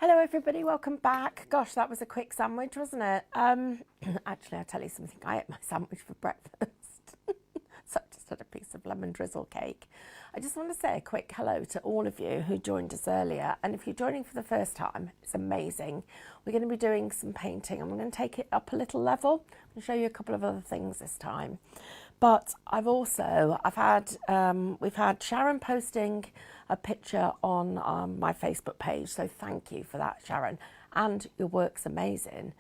Hello everybody, welcome back. Gosh, that was a quick sandwich, wasn't it? Actually, I'll tell you something. I ate my sandwich for breakfast. So I just had a piece of lemon drizzle cake. I just want to say a quick hello to all of you who joined us earlier. And if you're joining for the first time, it's amazing. We're going to be doing some painting and we're going to take it up a little level and show you a couple of other things this time. But we've had Sharon posting a picture on my Facebook page, so thank you for that, Sharon, and your work's amazing.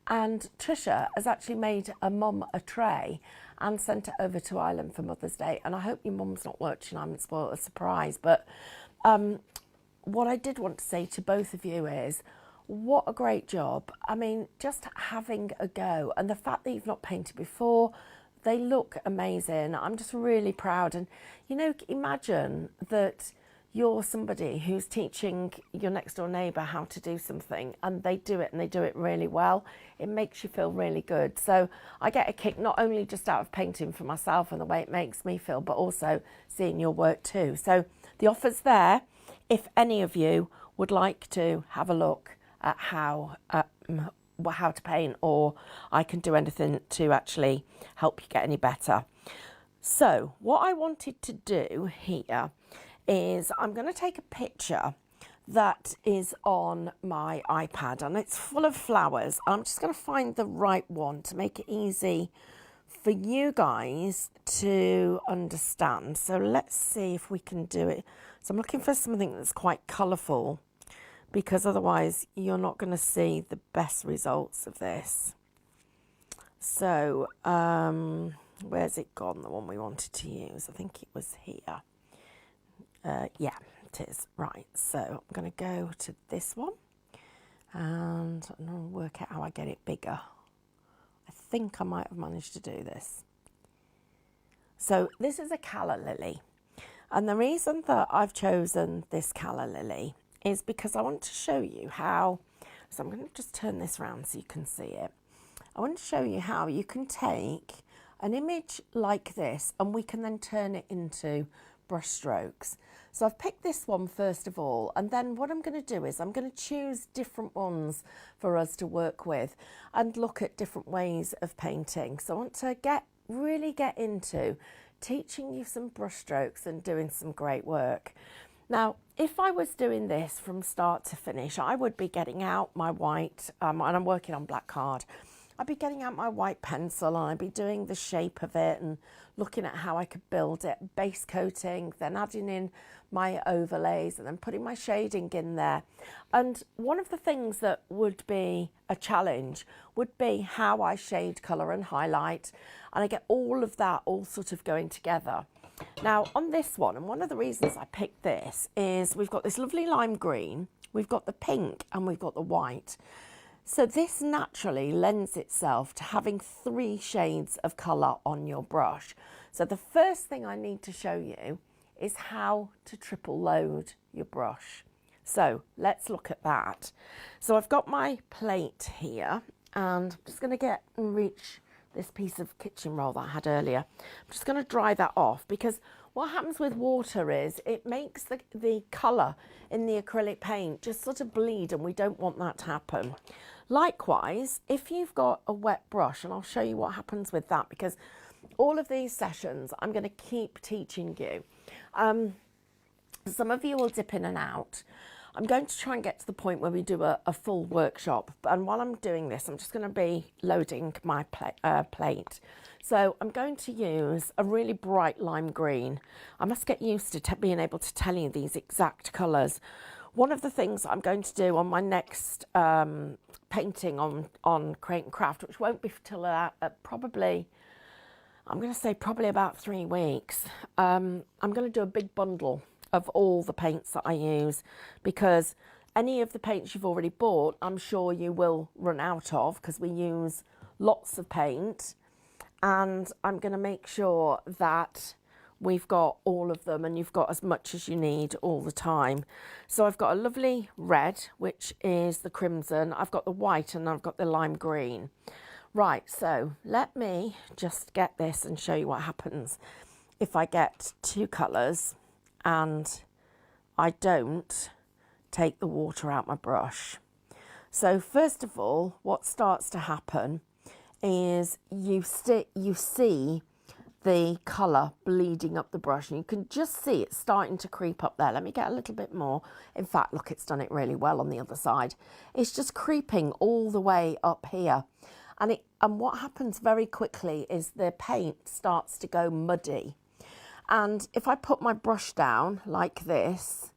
And Trisha has actually made a mum a tray and sent it over to Ireland for Mother's Day, and I hope your mum's not watching. I haven't spoiled a surprise, but what I did want to say to both of you is what a great job. I mean, just having a go, and the fact that you've not painted before, they look amazing. I'm just really proud. And you know, imagine that you're somebody who's teaching your next door neighbour how to do something and they do it and they do it really well. It makes you feel really good. So I get a kick not only just out of painting for myself and the way it makes me feel, but also seeing your work too. So the offer's there if any of you would like to have a look at how to paint, or I can do anything to actually help you get any better. So what I wanted to do here is I'm going to take a picture that is on my iPad and it's full of flowers. I'm just going to find the right one to make it easy for you guys to understand. So let's see if we can do it. So I'm looking for something that's quite colourful, because otherwise you're not going to see the best results of this. So where's it gone, the one we wanted to use? I think it was here. Yeah, it is. Right, so I'm going to go to this one and I'm going to work out how I get it bigger. I think I might have managed to do this. So this is a calla lily, and the reason that I've chosen this calla lily is because I want to show you how, so I'm going to just turn this around so you can see it. I want to show you how you can take an image like this and we can then turn it into brush strokes. So I've picked this one first of all, and then what I'm going to do is I'm going to choose different ones for us to work with and look at different ways of painting. So I want to really get into teaching you some brush strokes and doing some great work. Now, if I was doing this from start to finish, I would be getting out my white, and I'm working on black card. I'd be getting out my white pencil and I'd be doing the shape of it and looking at how I could build it, base coating, then adding in my overlays and then putting my shading in there. And one of the things that would be a challenge would be how I shade, colour and highlight. And I get all of that all sort of going together. Now on this one, and one of the reasons I picked this is we've got this lovely lime green, we've got the pink and we've got the white. So this naturally lends itself to having 3 shades of colour on your brush. So the first thing I need to show you is how to triple load your brush. So let's look at that. So I've got my plate here and I'm just going to reach this piece of kitchen roll that I had earlier. I'm just going to dry that off, because what happens with water is it makes the colour in the acrylic paint just sort of bleed, and we don't want that to happen. Likewise, if you've got a wet brush, and I'll show you what happens with that, because all of these sessions I'm going to keep teaching you. Some of you will dip in and out. I'm going to try and get to the point where we do a full workshop, and while I'm doing this I'm just going to be loading my plate. So I'm going to use a really bright lime green. I must get used to being able to tell you these exact colours. One of the things I'm going to do on my next painting on Create and Craft, which won't be till probably, I'm going to say probably about 3 weeks, I'm going to do a big bundle of all the paints that I use, because any of the paints you've already bought, I'm sure you will run out of, because we use lots of paint, and I'm going to make sure that we've got all of them and you've got as much as you need all the time. So I've got a lovely red, which is the crimson, I've got the white, and I've got the lime green. Right, so let me just get this and show you what happens if I get 2 colours and I don't take the water out my brush. So first of all, what starts to happen is you see the colour bleeding up the brush, and you can just see it starting to creep up there. Let me get a little bit more. In fact, look, it's done it really well on the other side. It's just creeping all the way up here. And what happens very quickly is the paint starts to go muddy. And if I put my brush down like this,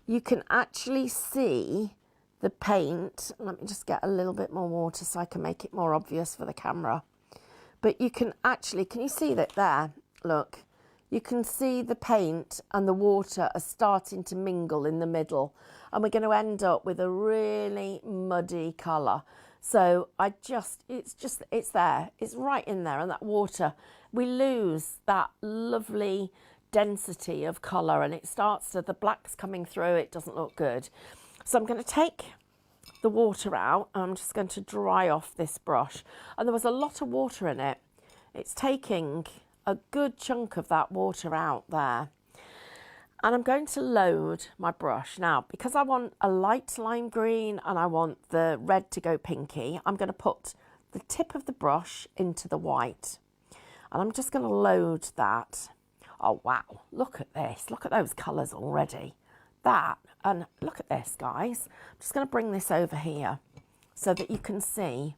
you can actually see the paint. Let me just get a little bit more water so I can make it more obvious for the camera. But you can actually, can you see that there? Look, you can see the paint and the water are starting to mingle in the middle. And we're going to end up with a really muddy colour. So it's there. It's right in there. And that water, we lose that lovely density of colour, and it starts to, the black's coming through. It doesn't look good. So I'm going to take the water out. I'm just going to dry off this brush, and there was a lot of water in it. It's taking a good chunk of that water out there, and I'm going to load my brush now because I want a light lime green and I want the red to go pinky. I'm going to put the tip of the brush into the white, and I'm just going to load that. Oh wow, look at this, look at those colours already. That, and look at this, guys. I'm just going to bring this over here so that you can see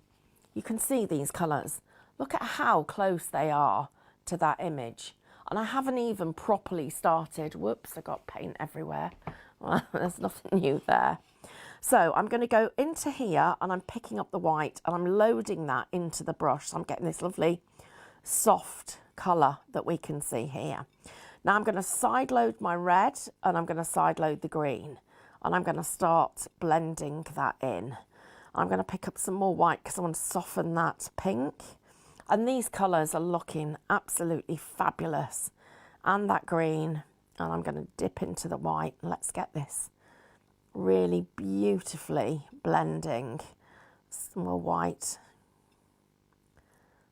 these colours. Look at how close they are to that image. And I haven't even properly started. Whoops, I got paint everywhere. Well, there's nothing new there. So I'm going to go into here and I'm picking up the white and I'm loading that into the brush. So I'm getting this lovely soft colour that we can see here. Now I'm going to side load my red and I'm going to side load the green, and I'm going to start blending that in. I'm going to pick up some more white because I want to soften that pink, and these colours are looking absolutely fabulous, and that green, and I'm going to dip into the white. Let's get this really beautifully blending. Some more white.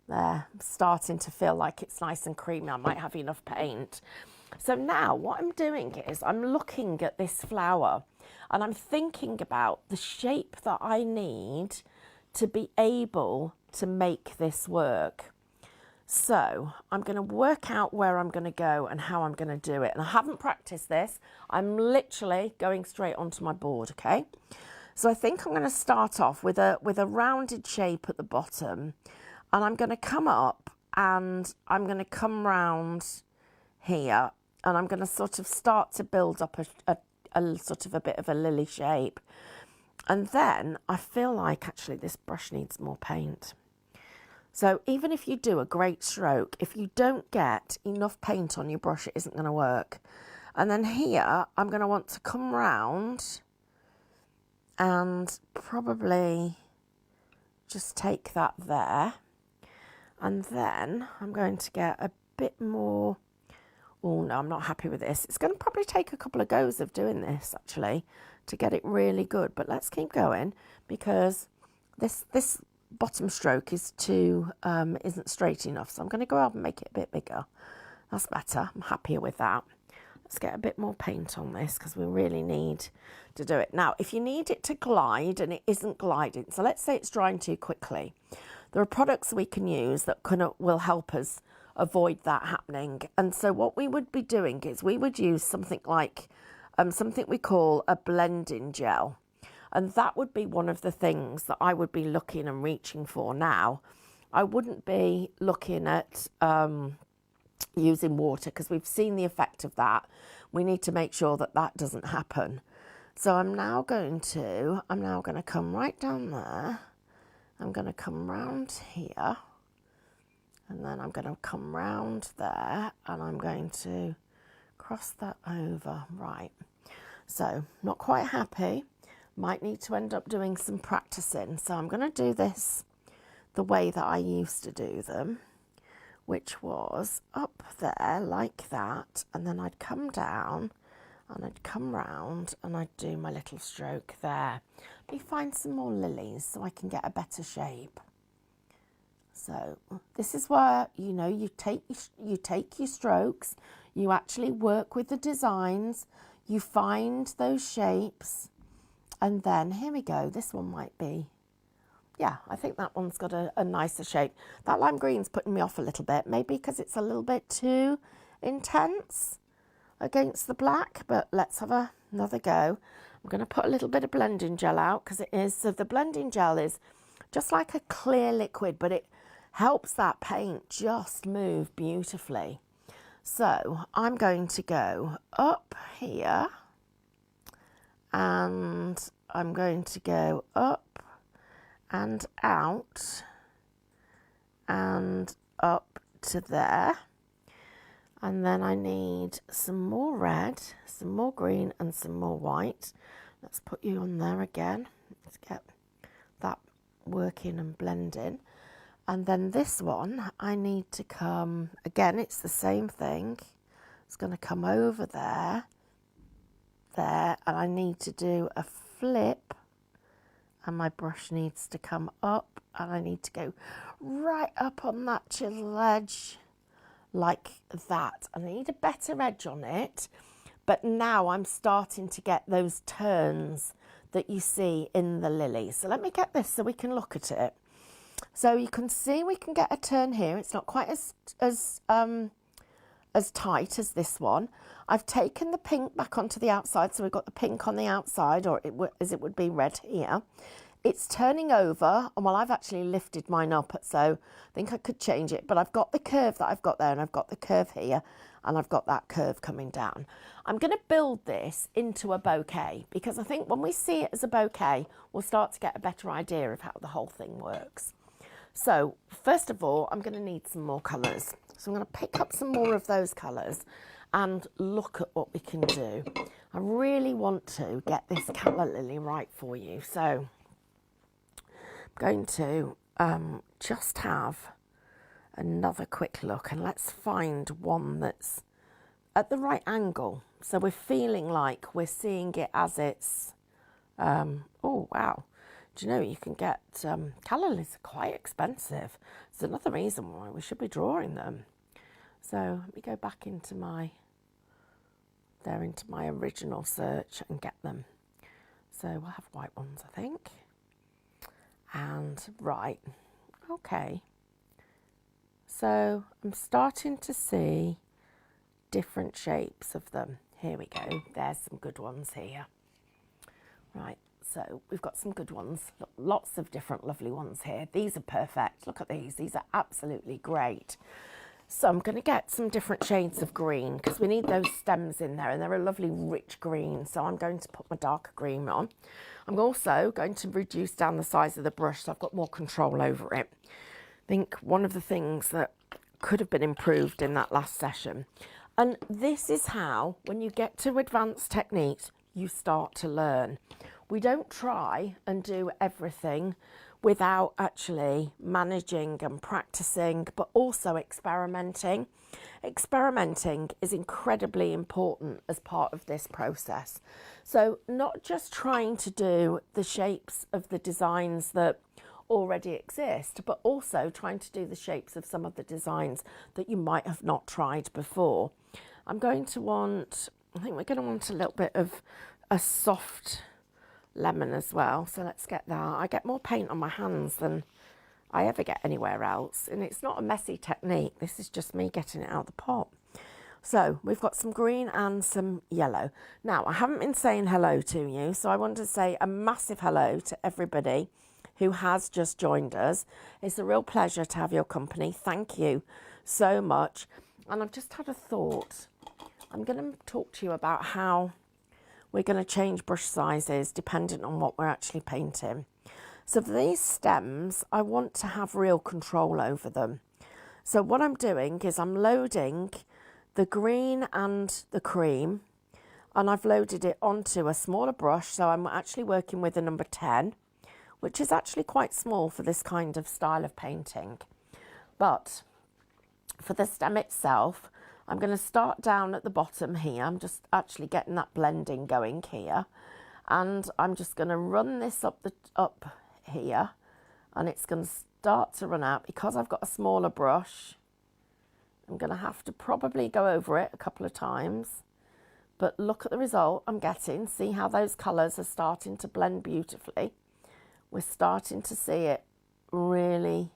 There, I'm starting to feel like it's nice and creamy. I might have enough paint. So now what I'm doing is I'm looking at this flower and I'm thinking about the shape that I need to be able to make this work. So I'm going to work out where I'm going to go and how I'm going to do it. And I haven't practiced this. I'm literally going straight onto my board, okay? So I think I'm going to start off with a rounded shape at the bottom. And I'm going to come up and I'm going to come round here, and I'm going to sort of start to build up a sort of a bit of a lily shape. And then I feel like actually this brush needs more paint. So even if you do a great stroke, if you don't get enough paint on your brush, it isn't going to work. And then here I'm going to want to come round and probably just take that there. And then I'm going to get a bit more. Oh no, I'm not happy with this. It's going to probably take a couple of goes of doing this actually to get it really good. But let's keep going because this bottom stroke is isn't straight enough. So I'm going to go up and make it a bit bigger. That's better. I'm happier with that. Let's get a bit more paint on this because we really need to do it. Now, if you need it to glide and it isn't gliding, so let's say it's drying too quickly, there are products we can use that will help us avoid that happening. And so what we would be doing is we would use something like something we call a blending gel. And that would be one of the things that I would be looking and reaching for now. I wouldn't be looking at using water because we've seen the effect of that. We need to make sure that that doesn't happen. So I'm now going to come right down there. I'm going to come round here, and then I'm going to come round there, and I'm going to cross that over. Right, so not quite happy, might need to end up doing some practicing. So I'm going to do this the way that I used to do them, which was up there like that, and then I'd come down and I'd come round and I'd do my little stroke there. Let me find some more lilies so I can get a better shape. So this is where, you know, you take your strokes, you actually work with the designs, you find those shapes, And then here we go. This one might be, yeah, I think that one's got a nicer shape. That lime green's putting me off a little bit, maybe because it's a little bit too intense against the black, but let's have another go. I'm going to put a little bit of blending gel out because it is, so the blending gel is just like a clear liquid, but it helps that paint just move beautifully. So I'm going to go up here and I'm going to go up and out and up to there. And then I need some more red, some more green and some more white. Let's put you on there again. Let's get that working and blending. And then this one, I need to come, again, it's the same thing. It's going to come over there, and I need to do a flip. And my brush needs to come up, and I need to go right up on that chisel edge. Like that, and I need a better edge on it, but now I'm starting to get those turns that you see in the lily. So let me get this so we can look at it. So you can see we can get a turn here. It's not quite as tight as this one. I've taken the pink back onto the outside, so we've got the pink on the outside, or as it would be red here. It's turning over, and well, I've actually lifted mine up, so I think I could change it, but I've got the curve that I've got there, and I've got the curve here, and I've got that curve coming down. I'm going to build this into a bouquet, because I think when we see it as a bouquet, we'll start to get a better idea of how the whole thing works. So, first of all, I'm going to need some more colours. So I'm going to pick up some more of those colours and look at what we can do. I really want to get this calla lily right for you, so going to just have another quick look, and let's find one that's at the right angle, so we're feeling like we're seeing it as it's oh wow, do you know you can get calla lilies are quite expensive. It's another reason why we should be drawing them. So let me go back into my original search and get them. So we'll have white ones, I think. And right, okay, so I'm starting to see different shapes of them. Here we go, there's some good ones here. Right, so we've got some good ones. Look, lots of different lovely ones here. These are perfect. Look at these are absolutely great. So I'm going to get some different shades of green because we need those stems in there, and they're a lovely rich green. So I'm going to put my darker green on. I'm also going to reduce down the size of the brush so I've got more control over it. I think one of the things that could have been improved in that last session. And this is how, when you get to advanced techniques, you start to learn. We don't try and do everything without actually managing and practicing, but also experimenting. Experimenting is incredibly important as part of this process. So not just trying to do the shapes of the designs that already exist, but also trying to do the shapes of some of the designs that you might have not tried before. I'm going to want, I think we're going to want a little bit of a soft lemon as well, so let's get that. I get more paint on my hands than I ever get anywhere else, and it's not a messy technique, this is just me getting it out of the pot. So we've got some green and some yellow. Now I haven't been saying hello to you, so I want to say a massive hello to everybody who has just joined us. It's a real pleasure to have your company. Thank you so much. And I've just had a thought. I'm going to talk to you about how we're going to change brush sizes depending on what we're actually painting. So for these stems, I want to have real control over them. So what I'm doing is I'm loading the green and the cream, and I've loaded it onto a smaller brush. So I'm actually working with a number 10, which is actually quite small for this kind of style of painting. But for the stem itself, I'm going to start down at the bottom here. I'm just actually getting that blending going here. And I'm just going to run this up here. And it's going to start to run out. Because I've got a smaller brush, I'm going to have to probably go over it a couple of times. but look at the result I'm getting. See how those colours are starting to blend beautifully. We're starting to see it really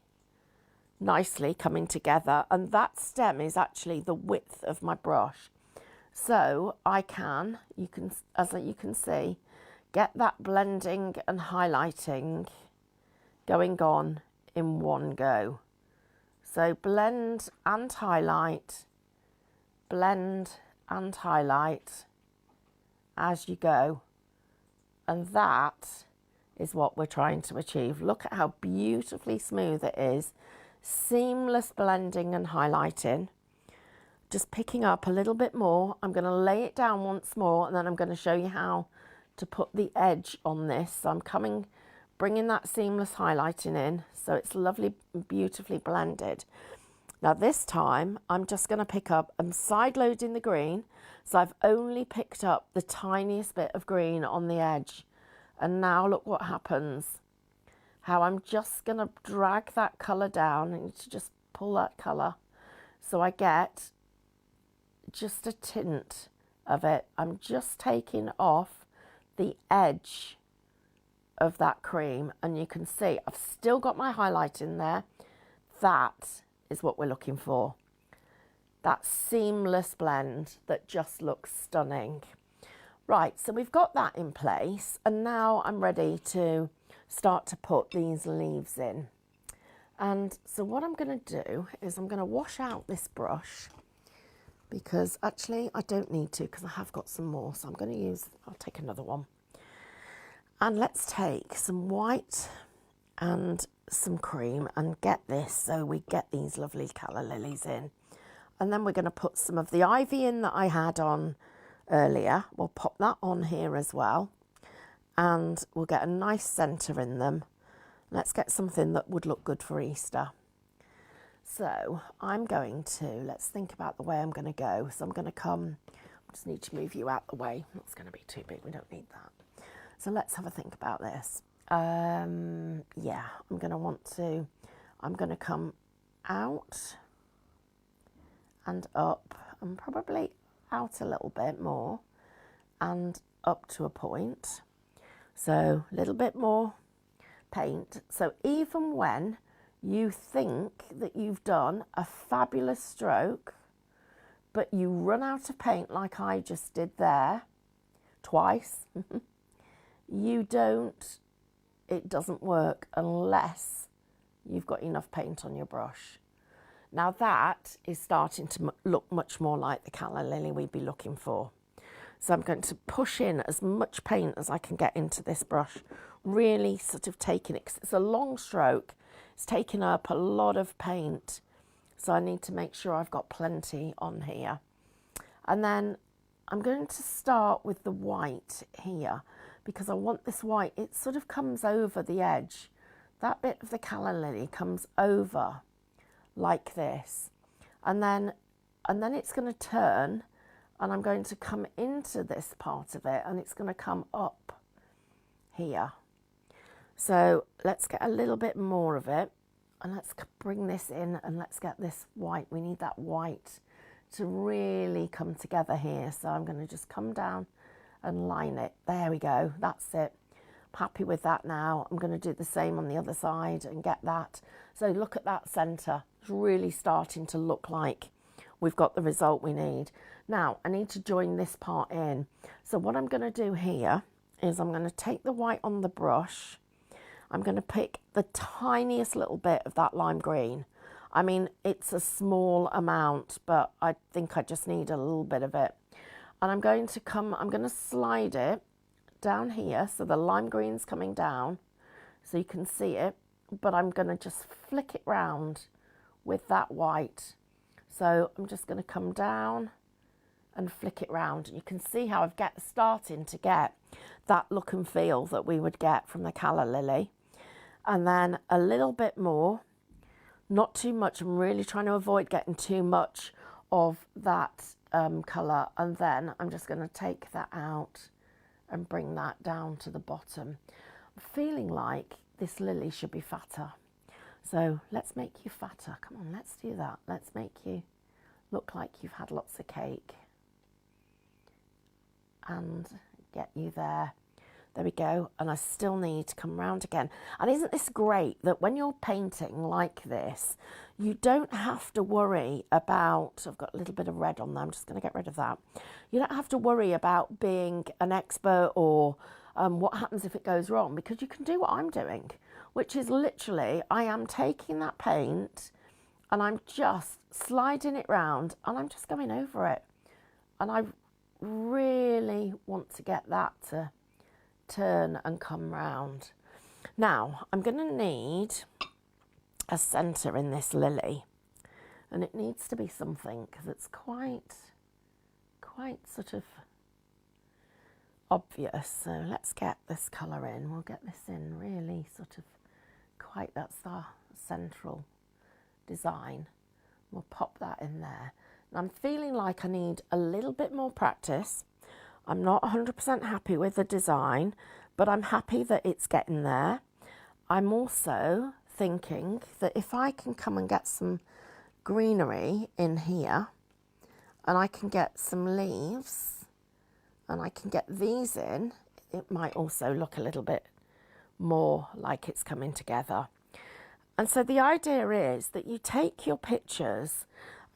nicely coming together, and that stem is actually the width of my brush. So I can, as you can see, get that blending and highlighting going on in one go. So blend and highlight, blend and highlight as you go. And that is what we're trying to achieve. Look at how beautifully smooth it is. Seamless blending and highlighting. Just picking up a little bit more. I'm going to lay it down once more, and then I'm going to show you how to put the edge on this. So I'm bringing that seamless highlighting in so it's lovely, beautifully blended. Now this time I'm just going to pick up, I'm side loading the green, so I've only picked up the tiniest bit of green on the edge. And now look what happens, how I'm just going to drag that colour down. I need to just pull that colour so I get just a tint of it. I'm just taking off the edge of that cream, and you can see I've still got my highlight in there. That is what we're looking for, that seamless blend that just looks stunning. Right, so we've got that in place, and now I'm ready to start to put these leaves in. And so what I'm going to do is I'm going to wash out this brush, because actually I don't need to, because I have got some more. So I'm going to I'll take another one. And let's take some white and some cream and get this so we get these lovely calla lilies in. And then we're going to put some of the ivy in that I had on earlier. We'll pop that on here as well, and we'll get a nice centre in them. Let's get something that would look good for Easter. So I'm going to, let's think about the way I'm going to go. So I'm going to come, I just need to move you out the way. That's going to be too big, we don't need that. So let's have a think about this. Yeah, I'm going to come out and up, and probably out a little bit more and up to a point. So a little bit more paint. So even when you think that you've done a fabulous stroke, but you run out of paint like I just did there twice, it doesn't work unless you've got enough paint on your brush. Now that is starting to look much more like the calla lily we'd be looking for. So I'm going to push in as much paint as I can get into this brush, really sort of taking it, 'cause it's a long stroke, it's taking up a lot of paint, so I need to make sure I've got plenty on here. And then I'm going to start with the white here, because I want this white, it sort of comes over the edge. That bit of the calla lily comes over like this, and then it's going to turn, and I'm going to come into this part of it, and it's going to come up here. So let's get a little bit more of it, and let's bring this in, and let's get this white. We need that white to really come together here. So I'm going to just come down and line it. There we go, that's it. I'm happy with that now. I'm going to do the same on the other side and get that. So look at that centre. It's really starting to look like we've got the result we need. Now I need to join this part in. So what I'm going to do here is I'm going to take the white on the brush. I'm going to pick the tiniest little bit of that lime green. I mean, it's a small amount, but I think I just need a little bit of it. And I'm going to slide it down here, so the lime green's coming down, so you can see it, but I'm going to just flick it round with that white. So I'm just going to come down and flick it round. You can see how I'm starting to get that look and feel that we would get from the calla lily. And then a little bit more, not too much. I'm really trying to avoid getting too much of that colour. And then I'm just going to take that out and bring that down to the bottom. I'm feeling like this lily should be fatter. So let's make you fatter. Come on, let's do that. Let's make you look like you've had lots of cake. and get you there. There we go. And I still need to come round again. And isn't this great that when you're painting like this, you don't have to worry about, I've got a little bit of red on there, I'm just going to get rid of that. You don't have to worry about being an expert or what happens if it goes wrong, because you can do what I'm doing, which is literally, I am taking that paint and I'm just sliding it round and I'm just going over it. And I really want to get that to turn and come round. Now I'm going to need a centre in this lily, and it needs to be something that's quite sort of obvious. So let's get this colour in. We'll get this in really sort of quite, that's our central design. We'll pop that in there. And I'm feeling like I need a little bit more practice. I'm not 100% happy with the design, but I'm happy that it's getting there. I'm also thinking that if I can come and get some greenery in here, and I can get some leaves, and I can get these in, it might also look a little bit more like it's coming together. And so the idea is that you take your pictures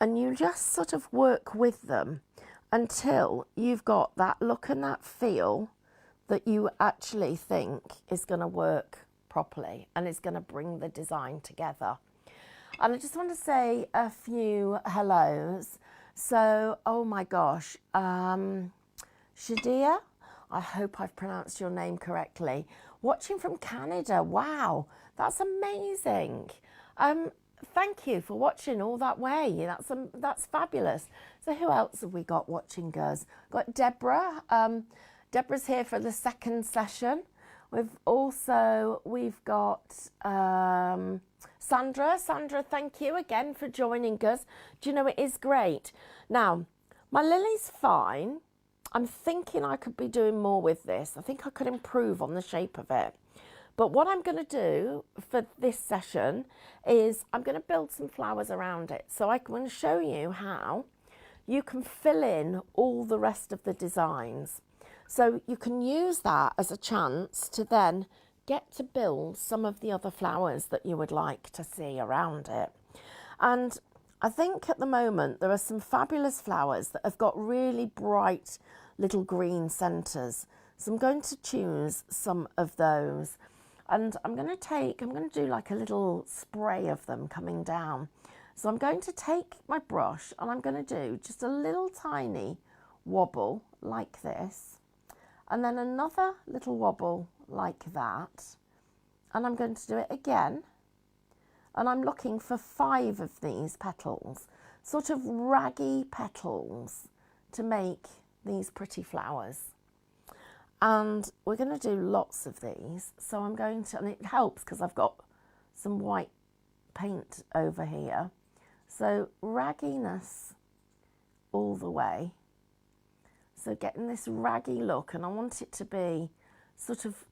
and you just sort of work with them until you've got that look and that feel that you actually think is going to work properly and is going to bring the design together. And I just want to say a few hellos. So, oh my gosh, Shadia, I hope I've pronounced your name correctly. Watching from Canada, wow, that's amazing. Thank you for watching all that way. That's fabulous. So who else have we got watching us? Got Deborah. Deborah's here for the second session. We've got Sandra. Sandra, thank you again for joining us. Do you know, it is great. Now, my lily's fine. I'm thinking I could be doing more with this. I think I could improve on the shape of it. But what I'm going to do for this session is I'm going to build some flowers around it. So I'm going to show you how you can fill in all the rest of the designs. So you can use that as a chance to then get to build some of the other flowers that you would like to see around it. And I think at the moment there are some fabulous flowers that have got really bright little green centres. So I'm going to choose some of those. And I'm going to do like a little spray of them coming down. So I'm going to take my brush and I'm going to do just a little tiny wobble like this. And then another little wobble like that. And I'm going to do it again. And I'm looking for 5 of these petals, sort of raggy petals, to make these pretty flowers. And we're going to do lots of these. So I'm going to, and it helps because I've got some white paint over here. So ragginess all the way. So getting this raggy look, and I want it to be sort of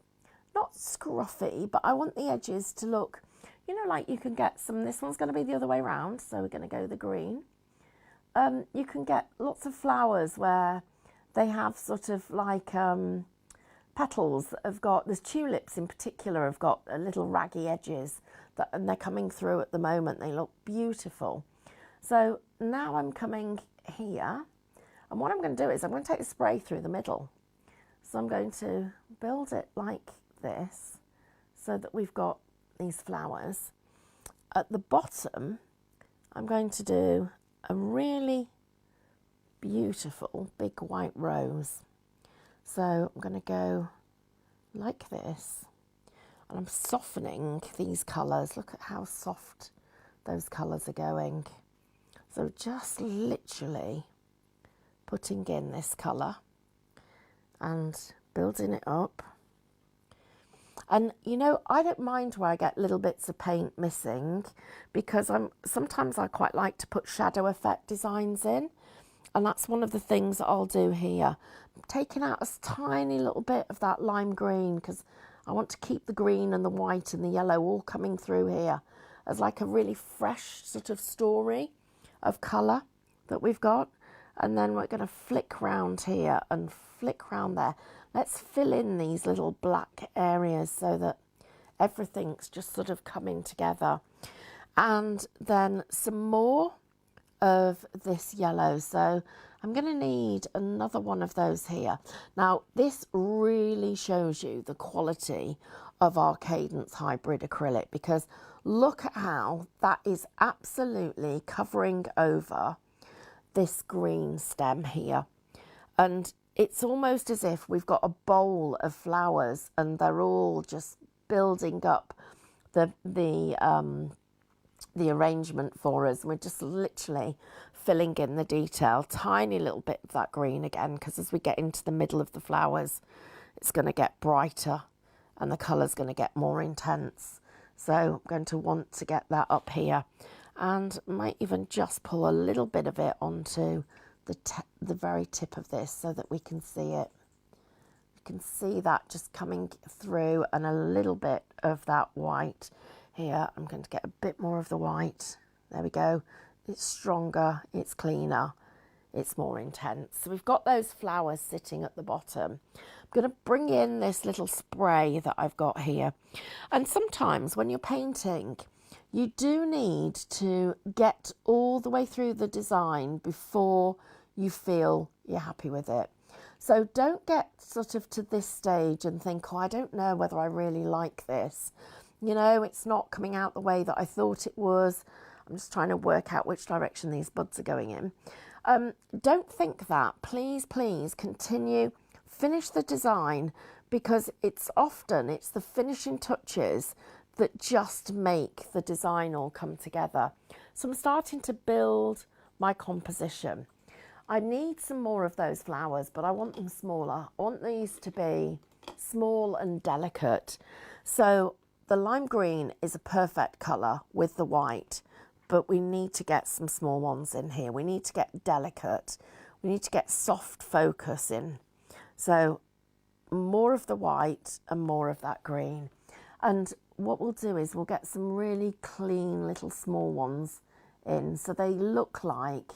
not scruffy, but I want the edges to look, you know, like you can get some, this one's going to be the other way around. So we're going to go the green. You can get lots of flowers where they have sort of like, petals that have got, there's tulips in particular have got a little raggy edges that, and they're coming through at the moment. They look beautiful. So now I'm coming here, and what I'm going to do is I'm going to take the spray through the middle. So I'm going to build it like this so that we've got these flowers. At the bottom, I'm going to do a really beautiful big white rose. So I'm going to go like this, and I'm softening these colours. Look at how soft those colours are going. So just literally putting in this colour and building it up. And you know, I don't mind where I get little bits of paint missing, because sometimes I quite like to put shadow effect designs in. And that's one of the things that I'll do here. I'm taking out a tiny little bit of that lime green because I want to keep the green and the white and the yellow all coming through here as like a really fresh sort of story of colour that we've got. And then we're going to flick round here and flick around there. Let's fill in these little black areas so that everything's just sort of coming together. And then some more of this yellow. So I'm going to need another one of those here. Now, this really shows you the quality of our Cadence hybrid acrylic, because look at how that is absolutely covering over this green stem here. And it's almost as if we've got a bowl of flowers and they're all just building up the arrangement for us. We're just literally filling in the detail, tiny little bit of that green again, because as we get into the middle of the flowers, it's going to get brighter and the colour's going to get more intense. So I'm going to want to get that up here, and might even just pull a little bit of it onto the very tip of this so that we can see it. You can see that just coming through, and a little bit of that white here. I'm going to get a bit more of the white. There we go. It's stronger, it's cleaner, it's more intense. So we've got those flowers sitting at the bottom. I'm going to bring in this little spray that I've got here. And sometimes when you're painting, you do need to get all the way through the design before you feel you're happy with it. So don't get sort of to this stage and think, oh, I don't know whether I really like this. You know, it's not coming out the way that I thought it was. I'm just trying to work out which direction these buds are going in. Don't think that. Please, please continue, finish the design, because it's the finishing touches that just make the design all come together. So I'm starting to build my composition. I need some more of those flowers, but I want them smaller. I want these to be small and delicate. So the lime green is a perfect colour with the white, but we need to get some small ones in here. We need to get delicate. We need to get soft focus in. So more of the white and more of that green. And what we'll do is we'll get some really clean little small ones in, so they look like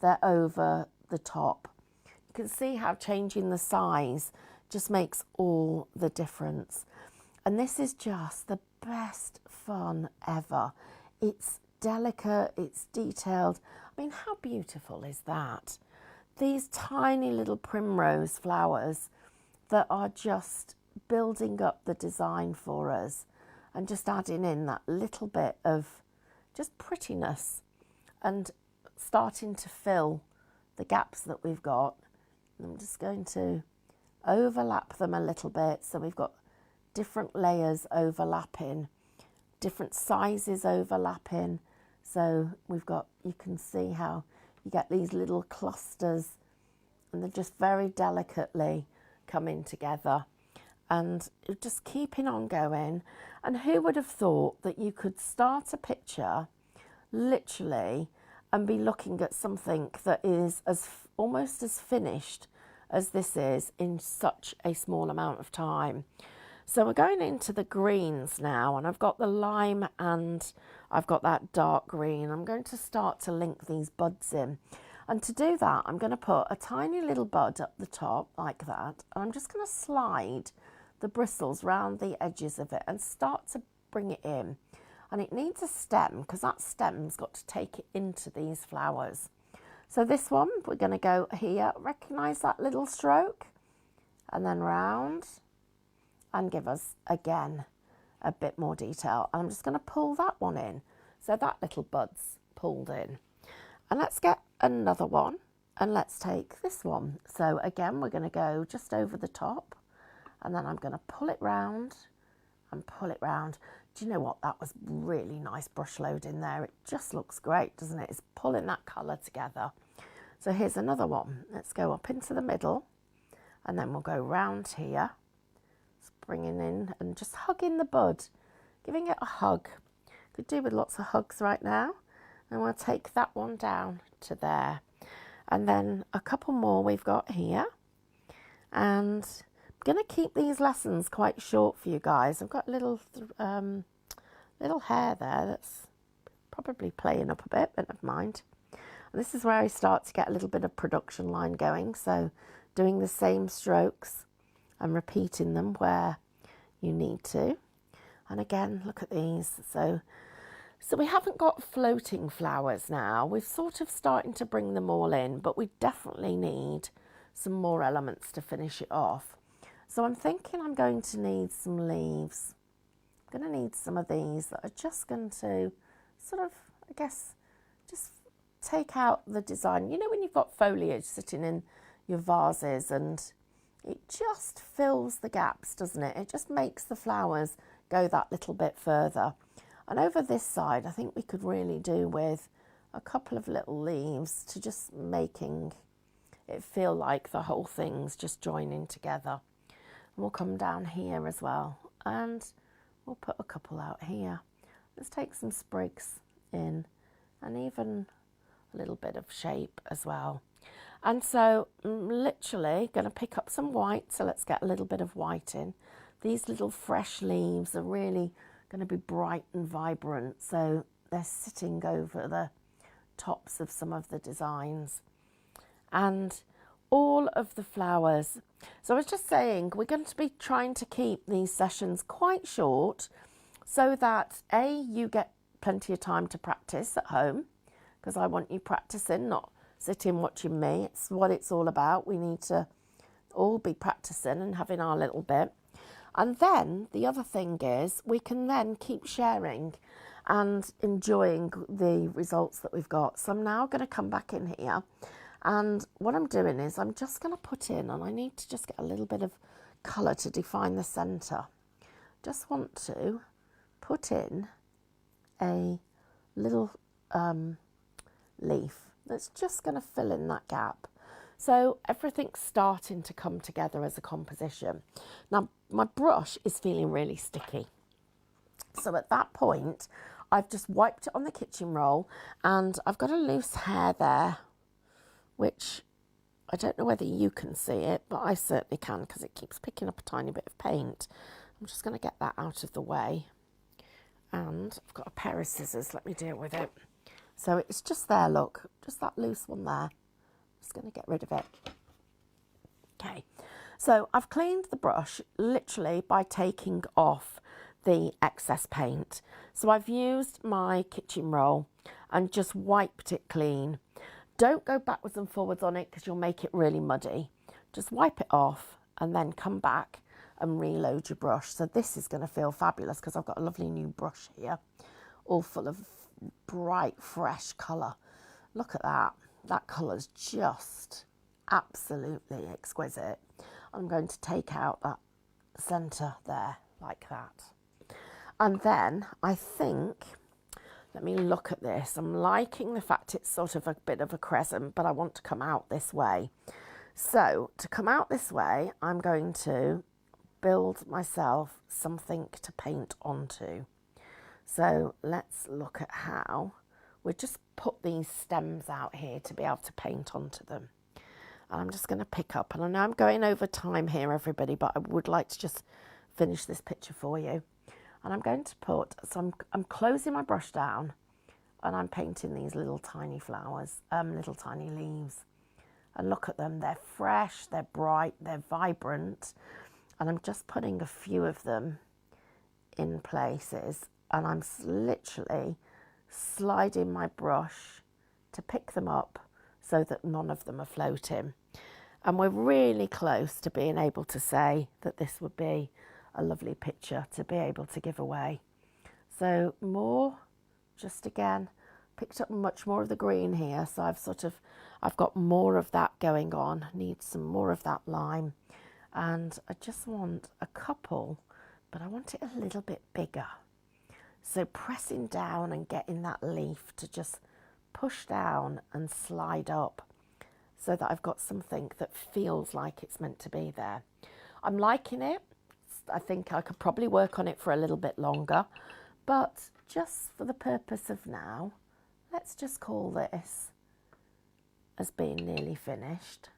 they're over the top. You can see how changing the size just makes all the difference. And this is just the best fun ever. It's delicate, it's detailed. I mean, how beautiful is that? These tiny little primrose flowers that are just building up the design for us and just adding in that little bit of just prettiness and starting to fill the gaps that we've got. I'm just going to overlap them a little bit, so we've got different layers overlapping, different sizes overlapping. So we've got, you can see how you get these little clusters and they're just very delicately coming together, and just keeping on going. And who would have thought that you could start a picture literally and be looking at something that is almost as finished as this is in such a small amount of time. So we're going into the greens now, and I've got the lime and I've got that dark green. I'm going to start to link these buds in. And to do that, I'm going to put a tiny little bud up the top like that. And I'm just going to slide the bristles round the edges of it and start to bring it in. And it needs a stem, because that stem's got to take it into these flowers. So this one, we're going to go here, recognise that little stroke, and then round, and give us, again, a bit more detail. And I'm just going to pull that one in. So that little bud's pulled in. And let's get another one, and let's take this one. So again, we're going to go just over the top, and then I'm going to pull it round and pull it round. Do you know what? That was really nice brush load in there. It just looks great, doesn't it? It's pulling that colour together. So here's another one. Let's go up into the middle, and then we'll go round here. Just bringing in and just hugging the bud, giving it a hug. Could do with lots of hugs right now. And we'll take that one down to there. And then a couple more we've got here. And I'm going to keep these lessons quite short for you guys. I've got a little hair there that's probably playing up a bit, but never mind. And this is where I start to get a little bit of production line going. So doing the same strokes and repeating them where you need to. And again, look at these. So we haven't got floating flowers now. We're sort of starting to bring them all in, but we definitely need some more elements to finish it off. So I'm thinking I'm going to need some leaves. I'm going to need some of these that are just going to sort of, I guess, just take out the design. You know when you've got foliage sitting in your vases and it just fills the gaps, doesn't it? It just makes the flowers go that little bit further. And over this side, I think we could really do with a couple of little leaves to just making it feel like the whole thing's just joining together. And we'll come down here as well, and we'll put a couple out here. Let's take some sprigs in, and even a little bit of shape as well. And so I'm literally going to pick up some white, so let's get a little bit of white in. These little fresh leaves are really going to be bright and vibrant, so they're sitting over the tops of some of the designs. And all of the flowers. So I was just saying, we're going to be trying to keep these sessions quite short so that you get plenty of time to practice at home, because I want you practicing, not sitting watching me. It's what it's all about. We need to all be practicing and having our little bit. And then the other thing is we can then keep sharing and enjoying the results that we've got. So I'm now going to come back in here, and what I'm doing is I'm just going to put in, and I need to just get a little bit of colour to define the centre. Just want to put in a little leaf that's just going to fill in that gap. So everything's starting to come together as a composition. Now, my brush is feeling really sticky. So at that point, I've just wiped it on the kitchen roll, and I've got a loose hair there, which I don't know whether you can see it, but I certainly can because it keeps picking up a tiny bit of paint. I'm just going to get that out of the way. And I've got a pair of scissors, let me deal with it. So it's just there, look, just that loose one there. Just going to get rid of it. Okay, so I've cleaned the brush literally by taking off the excess paint. So I've used my kitchen roll and just wiped it clean. Don't go backwards and forwards on it because you'll make it really muddy. Just wipe it off and then come back and reload your brush. So this is going to feel fabulous because I've got a lovely new brush here, all full of bright, fresh colour. Look at that. That colour's just absolutely exquisite. I'm going to take out that centre there like that. And then I think, let me look at this. I'm liking the fact it's sort of a bit of a crescent, but I want to come out this way. So to come out this way, I'm going to build myself something to paint onto. So let's look at how we'll just put these stems out here to be able to paint onto them. And I'm just going to pick up, and I know I'm going over time here, everybody, but I would like to just finish this picture for you. And I'm going to put, so I'm closing my brush down, and I'm painting these little tiny flowers, little tiny leaves. And look at them, they're fresh, they're bright, they're vibrant. And I'm just putting a few of them in places, and I'm literally sliding my brush to pick them up so that none of them are floating. And we're really close to being able to say that this would be a lovely picture to be able to give away. So more, just again, picked up much more of the green here. So I've got more of that going on. Need some more of that lime. And I just want a couple, but I want it a little bit bigger. So pressing down and getting that leaf to just push down and slide up so that I've got something that feels like it's meant to be there. I'm liking it. I think I could probably work on it for a little bit longer, but just for the purpose of now, let's just call this as being nearly finished.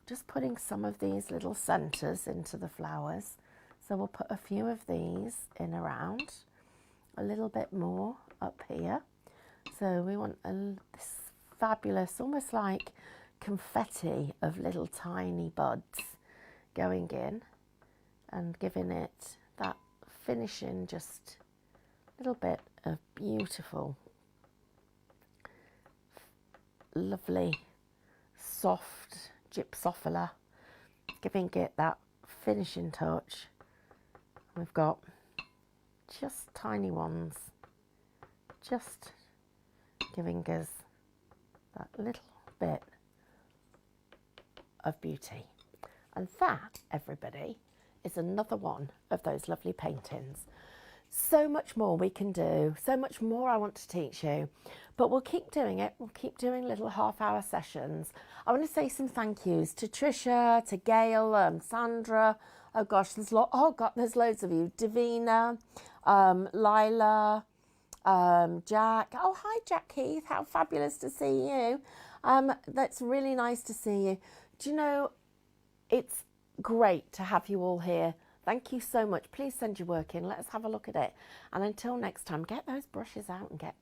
Just putting some of these little centres into the flowers. So we'll put a few of these in around, a little bit more up here. So we want this fabulous, almost like confetti of little tiny buds going in and giving it that finishing, just a little bit of beautiful, lovely, soft gypsophila, giving it that finishing touch. We've got just tiny ones, just giving us that little bit of beauty. And that, everybody, is another one of those lovely paintings. So much more we can do, so much more I want to teach you, but we'll keep doing it. We'll keep doing little half-hour sessions. I want to say some thank yous to Trisha, to Gail, Sandra. Oh gosh, there's there's loads of you. Davina, Lila, Jack. Oh, hi, Jack Keith. How fabulous to see you. That's really nice to see you. Do you know, it's great to have you all here. Thank you so much. Please send your work in. Let's have a look at it. And until next time, get those brushes out and get